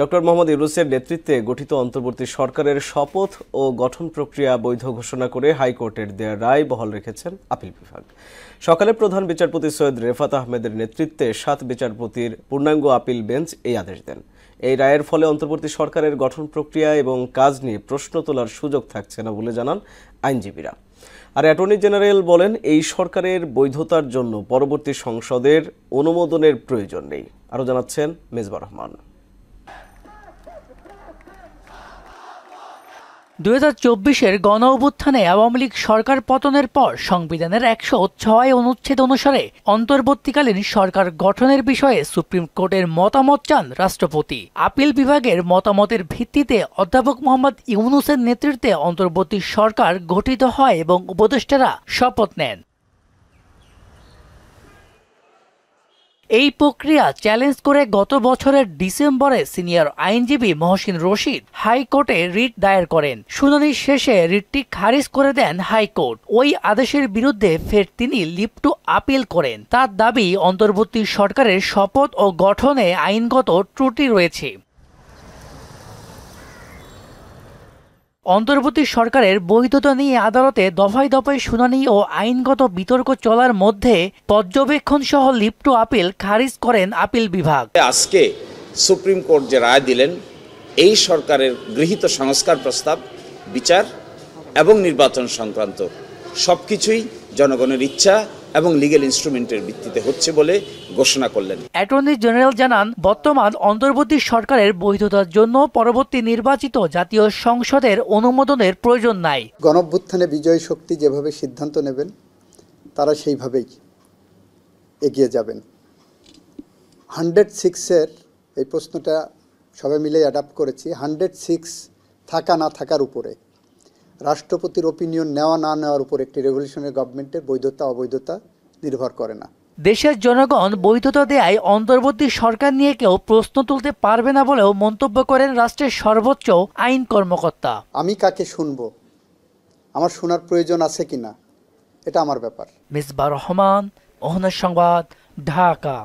Doctor Mohammad ইউনূসের নেতৃত্বে গঠিত অন্তর্বর্তী সরকারের শপথ ও গঠন প্রক্রিয়া বৈধ ঘোষণা করে হাইকোর্টের দেয়া রায় বহাল রেখেছেন আপিল বিভাগ। সকালে প্রধান বিচারপতি সৈয়দ রেফাত আহমেদের নেতৃত্বে 7 বিচারপতির পূর্ণাঙ্গ আপিল বেঞ্চ এই আদেশ দেন। এই রায়ের ফলে অন্তর্বর্তী সরকারের গঠন প্রক্রিয়া এবং কাজ নিয়ে প্রশ্ন তোলার সুযোগ থাকছে না বলে জানান আইনজীবীরা। আর অ্যাটর্নি জেনারেল বলেন, এই সরকারের বৈধতার জন্য পরবর্তী সংসদের অনুমোদনের প্রয়োজন নেই। আরও জানাচ্ছেন মেজবা রহমান। 2024-এর গণ-অভ্যুত্থানে আওয়ামী লীগ সরকার পতনের পর সংবিধানের 106 অনুচ্ছেদ অনুসারে অন্তর্বর্তীকালীন সরকার গঠনের বিষয়ে সুপ্রিম কোর্টের মতামত চান রাষ্ট্রপতি। আপিল বিভাগের মতামতের ভিত্তিতে অধ্যাপক মোহাম্মদ ইউনূসের নেতৃত্বে অন্তর্বর্তী সরকার গঠিত হয় এবং উপদেষ্টারা শপথ নেন। এই প্রক্রিয়া চ্যালেঞ্জ করে গত বছরের ডিসেম্বরে সিনিয়র আইনজীবী মহসিন রশিদ হাইকোর্টে রিট দায়ের করেন। শুনানি শেষে রিটটি খারিজ করে দেন হাইকোর্ট। ওই আদেশের বিরুদ্ধে ফের তিনি লিভ টু আপিল করেন। তার দাবি, অন্তর্বর্তী সরকারের শপথ ও গঠনে আইনগত ত্রুটি রয়েছে। অন্তর্বর্তী সরকারের বৈধতা নিয়ে আদালতে দফায় দফায় শুনানি ও আইনগত বিতর্ক চলার মধ্যে পর্যবেক্ষণ সহ লিভ টু আপিল খারিজ করেন আপিল বিভাগ। আজকে সুপ্রিম কোর্ট যে রায় দিলেন, এই সরকারের গৃহীত সংস্কার প্রস্তাব, বিচার এবং নির্বাচন সংক্রান্ত সবকিছুই জনগণের ইচ্ছা এবং লিগ্যাল ইনস্ট্রুমেন্টের ভিত্তিতে হচ্ছে বলে ঘোষণা করলেন। অ্যাটর্নি জেনারেল জানান, বর্তমান অন্তর্বর্তী সরকারের বৈধতার জন্য পরবর্তী নির্বাচিত জাতীয় সংসদের অনুমোদনের প্রয়োজন নাই। গণঅভ্যুত্থানে বিজয়ী শক্তি যেভাবে সিদ্ধান্ত নেবেন, তারা সেইভাবেই এগিয়ে যাবেন। 106-এর এই প্রশ্নটা সবাই মিলে অ্যাডাপ্ট করেছি। 106 থাকা না থাকার উপরে, রাষ্ট্রপতির ওপিনিয়ন নেওয়া না নেওয়ার উপর একটি রেভলিউশনারি গভর্নমেন্টের বৈধতা অবৈধতা নির্ভর করে না। দেশের জনগণ বৈধতা দেয়ায় অন্তর্বর্তী সরকার নিয়ে কেউ প্রশ্ন তুলতে পারবে না বলেও মন্তব্য করেন রাষ্ট্রের সর্বোচ্চ আইন কর্মকর্তা। আমি কাকে শুনবো, আমার শোনার প্রয়োজন আছে কিনা, এটা আমার ব্যাপার। মেজবা রহমান, অহনা সংবাদ, ঢাকা।